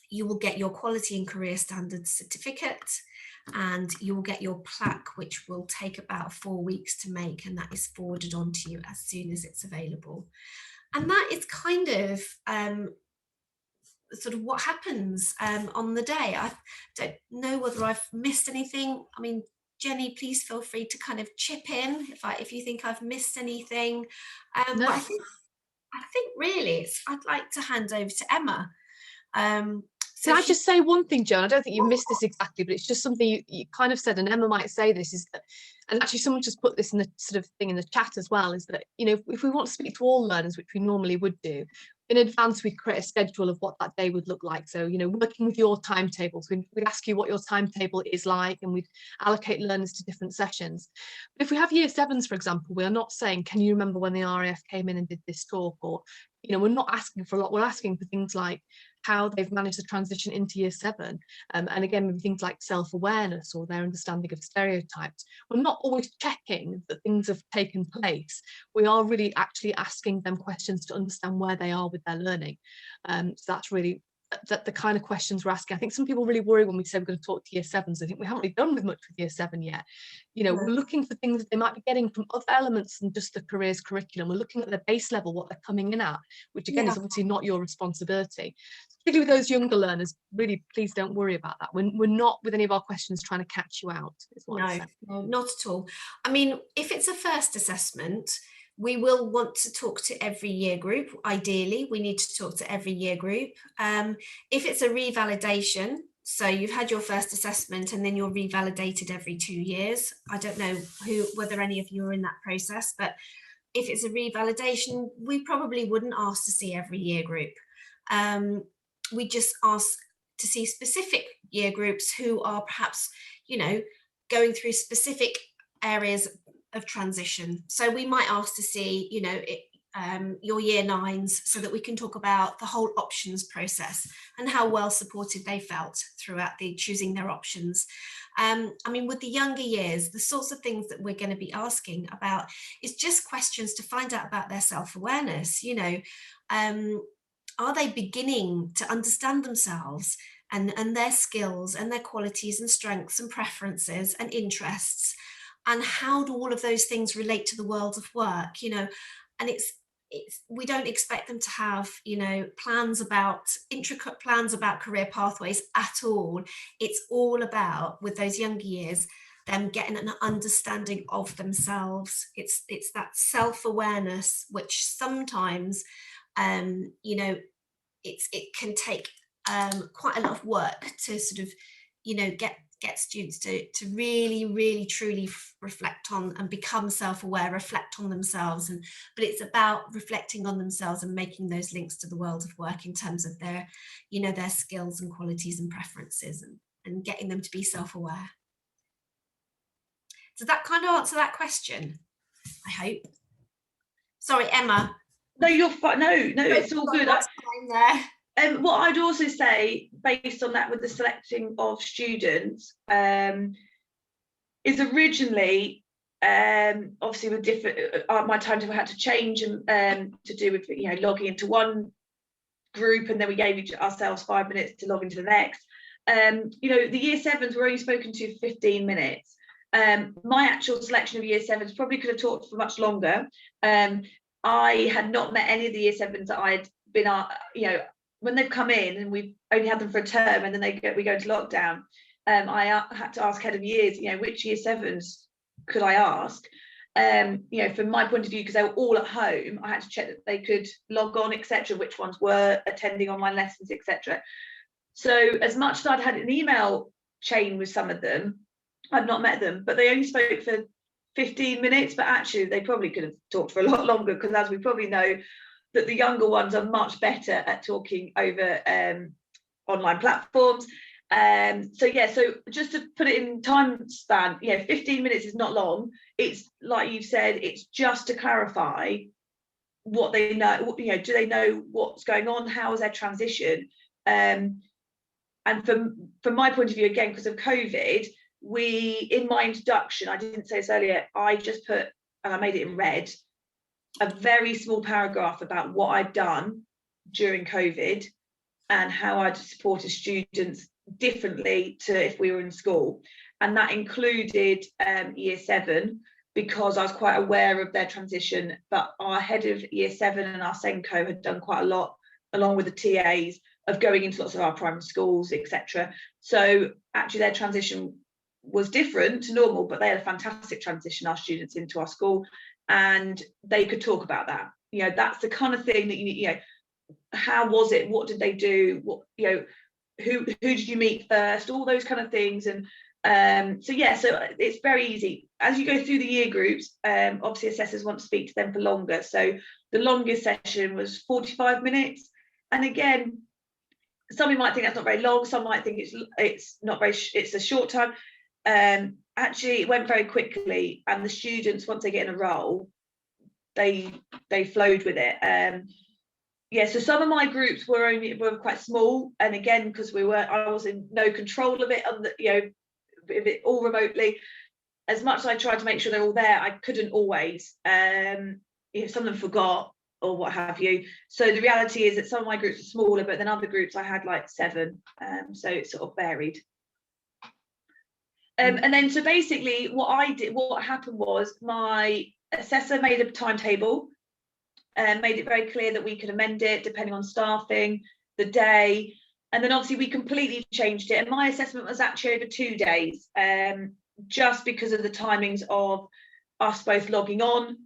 You will get your quality and career standards certificate, and you will get your plaque, which will take about 4 weeks to make, and that is forwarded on to you as soon as it's available. And that is kind of sort of what happens on the day. I don't know whether I've missed anything. I mean, Jenny, please feel free to kind of chip in if you think I've missed anything. No. But I think really I'd like to hand over to Emma. Can I just say one thing, Joan? I don't think you missed this exactly, but it's just something you kind of said, and Emma might say this, is that, and actually someone just put this in the sort of thing in the chat as well, is that, you know, if we want to speak to all learners, which we normally would do, in advance, we'd create a schedule of what that day would look like. So, you know, working with your timetables, we'd ask you what your timetable is like, and we'd allocate learners to different sessions. But if we have year sevens, for example, we are not saying, can you remember when the RAF came in and did this talk? Or, you know, we're not asking for a lot. We're asking for things like how they've managed to transition into year seven. And again, maybe things like self-awareness or their understanding of stereotypes. We're not always checking that things have taken place. We are really actually asking them questions to understand where they are with their learning. So that's really the kind of questions we're asking. I think some people really worry when we say we're going to talk to year sevens. I think we haven't really done with much with year seven yet. You know, we're looking for things that they might be getting from other elements than just the careers curriculum. We're looking at their base level, what they're coming in at, which again is obviously not your responsibility. Particularly with those younger learners, really, please don't worry about that. We're not, with any of our questions, trying to catch you out. Is what I'm saying. No, not at all. I mean, if it's a first assessment, we will want to talk to every year group. Ideally, we need to talk to every year group. If it's a revalidation, so you've had your first assessment and then you're revalidated every 2 years. I don't know whether any of you are in that process, but if it's a revalidation, we probably wouldn't ask to see every year group. We just ask to see specific year groups who are perhaps, you know, going through specific areas of transition. So we might ask to see, you know, your year nines, so that we can talk about the whole options process and how well supported they felt throughout choosing their options. I mean, with the younger years, the sorts of things that we're going to be asking about is just questions to find out about their self-awareness. You know, are they beginning to understand themselves and their skills and their qualities and strengths and preferences and interests? And how do all of those things relate to the world of work? You know, and we don't expect them to have, you know, intricate plans about career pathways at all. It's all about, with those younger years, them getting an understanding of themselves. It's that self-awareness, which sometimes, you know, it can take quite a lot of work to sort of, you know, get students to really truly reflect on and become self-aware, reflect on themselves. But it's about reflecting on themselves and making those links to the world of work in terms of their, you know, their skills and qualities and preferences, and getting them to be self-aware. Does that kind of answer that question? I hope. Sorry, Emma. No, you're fine. No, it's all good. What I'd also say, based on that, with the selecting of students, is originally, obviously with different, my timetable had to change, and to do with, you know, logging into one group, and then we gave ourselves 5 minutes to log into the next. You know, the year 7s were only spoken to 15 minutes. My actual selection of year 7s probably could have talked for much longer. I had not met any of the year 7s that I'd been, you know, when they've come in, and we've only had them for a term, and then we go into lockdown. I had to ask head of years, you know, which year 7s could I ask? You know, from my point of view, because they were all at home, I had to check that they could log on, etc., which ones were attending online lessons, etc. So as much as I'd had an email chain with some of them, I've not met them, but they only spoke for 15 minutes, but actually they probably could have talked for a lot longer, because as we probably know, that the younger ones are much better at talking over online platforms. So yeah, so just to put it in time span, you know, 15 minutes is not long. It's like you've said, it's just to clarify what they know, you know, do they know what's going on, how is their transition? And from my point of view, again, because of COVID, in my introduction, I didn't say this earlier, I just put, and I made it in red, a very small paragraph about what I'd done during COVID and how I'd supported students differently to if we were in school. And that included year 7, because I was quite aware of their transition, but our head of year 7 and our Senko had done quite a lot, along with the TAs, of going into lots of our primary schools, etc. So actually their transition was different to normal, but they had a fantastic transition, our students, into our school, and they could talk about that. You know, that's the kind of thing that you need, you know, how was it, what did they do, what, you know, who did you meet first, all those kind of things. And so yeah, so it's very easy as you go through the year groups. Obviously assessors want to speak to them for longer, so the longest session was 45 minutes. And again, some people might think that's not very long, some might think it's not very, it's a short time. Actually it went very quickly, and the students, once they get in a role, they flowed with it. Yeah, so some of my groups were quite small, and again, because I was in no control of it, on the, you know, all remotely. As much as I tried to make sure they're all there, I couldn't always. You know, some of them forgot or what have you. So the reality is that some of my groups were smaller, but then other groups I had like 7. So it sort of varied. And then, so basically what happened was my assessor made a timetable and made it very clear that we could amend it depending on staffing, the day. And then obviously we completely changed it. And my assessment was actually over 2 days, just because of the timings of us both logging on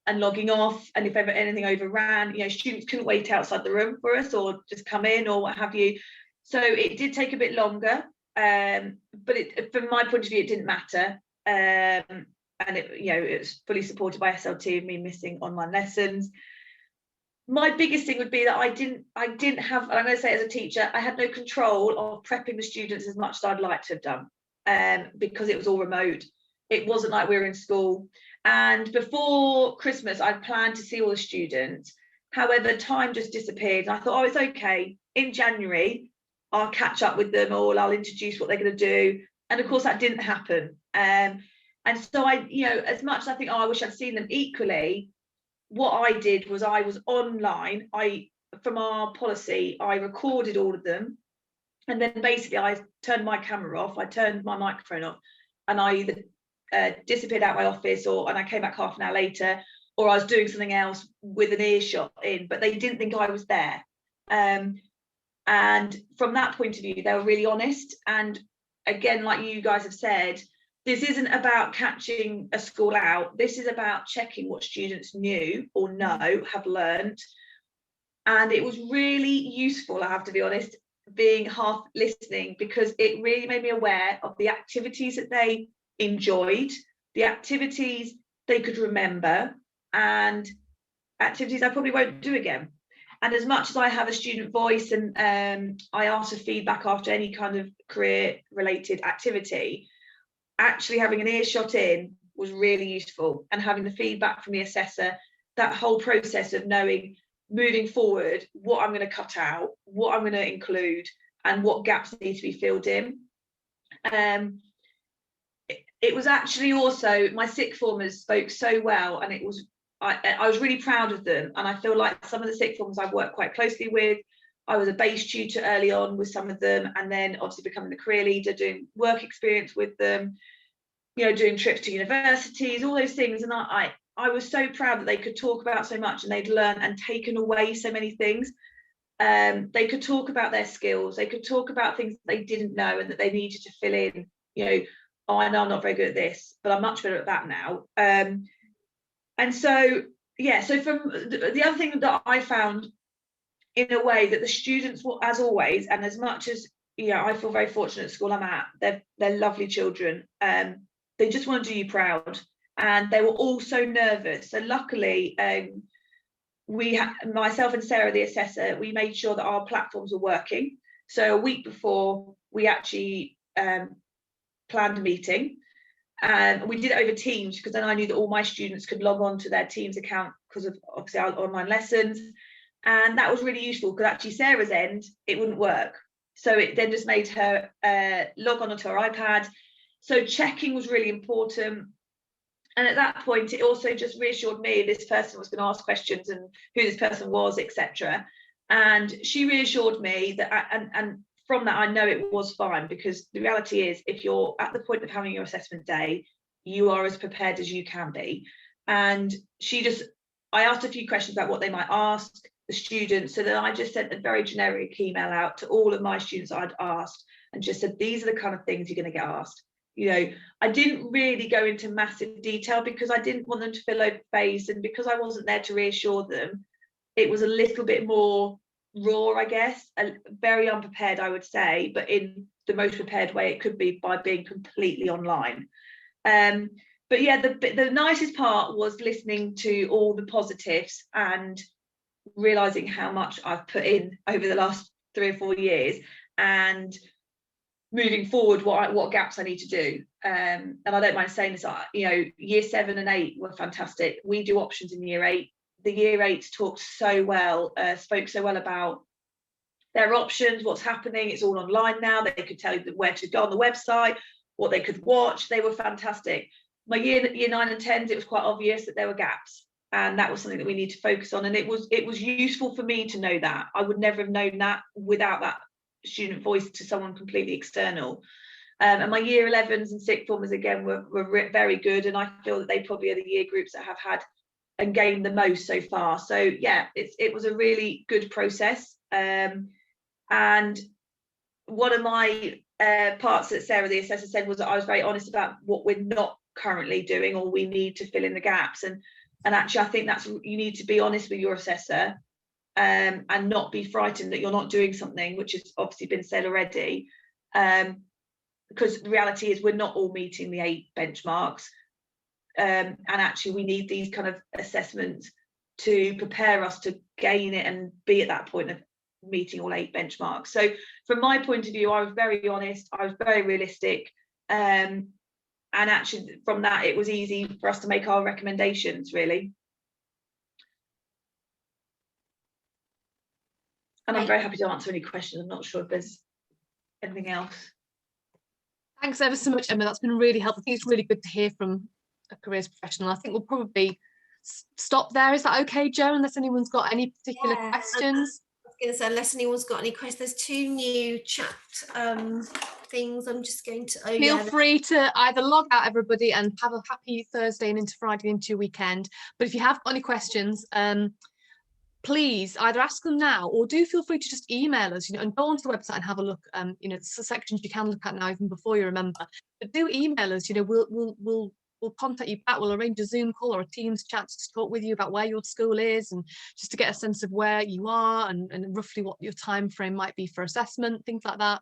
and logging off. And if ever anything overran, you know, students couldn't wait outside the room for us or just come in or what have you. So it did take a bit longer. But from my point of view, it didn't matter, and it, you know, it was fully supported by SLT of me missing online lessons. My biggest thing would be that I didn't have, and I'm going to say as a teacher, I had no control of prepping the students as much as I'd like to have done, because it was all remote. It wasn't like we were in school. And before Christmas, I planned to see all the students. However, time just disappeared, and I thought, oh, it's okay. In January, I'll catch up with them, or I'll introduce what they're going to do. And of course that didn't happen. And so I, you know, as much as I think, oh, I wish I'd seen them, equally, what I did was I was online. From our policy, I recorded all of them. And then basically I turned my camera off, I turned my microphone off, and I either disappeared out my office, and I came back half an hour later, or I was doing something else with an earshot in, but they didn't think I was there. And from that point of view, they were really honest. And again, like you guys have said, this isn't about catching a school out. This is about checking what students knew or know, have learned. And it was really useful, I have to be honest, being half listening, because it really made me aware of the activities that they enjoyed, the activities they could remember, and activities I probably won't do again. And as much as I have a student voice and I ask for feedback after any kind of career related activity, actually having an earshot in was really useful, and having the feedback from the assessor, that whole process of knowing moving forward what I'm going to cut out, what I'm going to include, and what gaps need to be filled in. It was actually also, my sixth formers spoke so well, and it was, I was really proud of them. And I feel like some of the sixth formers I've worked quite closely with. I was a base tutor early on with some of them, and then obviously becoming the career leader, doing work experience with them, you know, doing trips to universities, all those things. And I was so proud that they could talk about so much, and they'd learned and taken away so many things. They could talk about their skills, they could talk about things that they didn't know and that they needed to fill in. You know, oh, I know I'm not very good at this, but I'm much better at that now. And so, yeah, so from the other thing that I found, in a way, that the students will, as always, and as much as, you know, I feel very fortunate at the school I'm at, they're lovely children. They just want to do you proud. And they were all so nervous. So luckily, myself and Sarah, the assessor, we made sure that our platforms were working. So a week before, we actually planned a meeting. And we did it over Teams, because then I knew that all my students could log on to their Teams account because of obviously our online lessons. And that was really useful, because actually Sarah's end, it wouldn't work. So it then just made her log on onto her iPad. So checking was really important. And at that point, it also just reassured me this person was going to ask questions and who this person was, etc. And she reassured me that, and from that, I know it was fine, because the reality is, if you're at the point of having your assessment day, you are as prepared as you can be. And I asked a few questions about what they might ask the students. So then I just sent a very generic email out to all of my students I'd asked, and just said, these are the kind of things you're going to get asked. You know, I didn't really go into massive detail, because I didn't want them to feel overphased, and because I wasn't there to reassure them, it was a little bit more raw, I guess, very unprepared, I would say, but in the most prepared way it could be, by being completely online. But yeah, the nicest part was listening to all the positives and realizing how much I've put in over the last 3 or 4 years, and moving forward what gaps I need to do. And I don't mind saying this, you know, year 7 and 8 were fantastic. We do options in year 8. The year 8 talked so well, spoke so well about their options, what's happening. It's all online now. They could tell you where to go on the website, what they could watch. They were fantastic. My year 9 and 10s, it was quite obvious that there were gaps, and that was something that we need to focus on. And it was useful for me to know that. I would never have known that without that student voice to someone completely external. And my year 11s and sixth formers again were very good, and I feel that they probably are the year groups that have had and gained the most so far. So yeah, it was a really good process. And one of my parts that Sarah, the assessor, said was that I was very honest about what we're not currently doing, or we need to fill in the gaps. And actually, I think that's, you need to be honest with your assessor, and not be frightened that you're not doing something, which has obviously been said already. Because the reality is, we're not all meeting the 8 benchmarks. And actually, we need these kind of assessments to prepare us to gain it and be at that point of meeting all 8 benchmarks. So from my point of view, I was very honest, I was very realistic, and actually from that it was easy for us to make our recommendations, really. And I'm very happy to answer any questions. I'm not sure if there's anything else. Thanks ever so much, Emma. That's been really helpful. I think it's really good to hear from a careers professional. I think we'll probably stop there. Is that okay, Jo? Unless anyone's got any particular questions. I was going to say, unless anyone's got any questions, there's 2 new chat things. I'm just going to, Feel free to either log out, everybody, and have a happy Thursday and into Friday into your weekend. But if you have got any questions, please either ask them now or do feel free to just email us, and go onto the website and have a look. It's the sections you can look at now even before you remember. But do email us. We'll contact you back. We'll arrange a Zoom call or a Teams chat to talk with you about where your school is and just to get a sense of where you are and roughly what your time frame might be for assessment, things like that.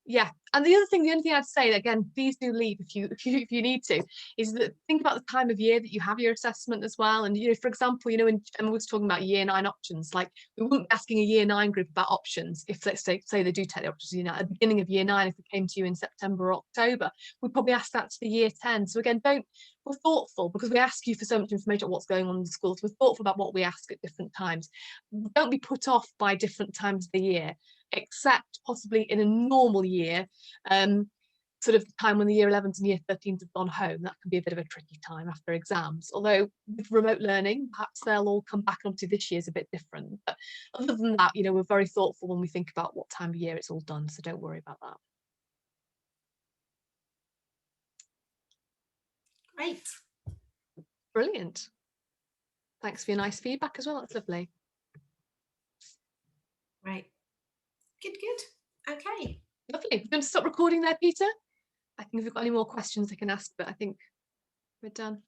Yeah, and the only thing I'd say, again, please do leave if you need to, is that think about the time of year that you have your assessment as well. And for example, when Emma was talking about year 9 options, like we wouldn't be asking a year 9 group about options if, let's say they do take the options at the beginning of year 9. If we came to you in September or October, we'd probably ask that to the year 10. So again, we're thoughtful, because we ask you for so much information on what's going on in the schools. We're thoughtful about what we ask at different times. Don't be put off by different times of the year, except possibly in a normal year, sort of time when the year 11s and year 13s have gone home. That can be a bit of a tricky time after exams, although with remote learning perhaps they'll all come back. Obviously this year's a bit different, but other than that, we're very thoughtful when we think about what time of year it's all done, so don't worry about that. Great. Brilliant. Thanks for your nice feedback as well. That's lovely. Right. Good. Okay. Lovely. We're going to stop recording there, Peter. I think if we've got any more questions I can ask, but I think we're done.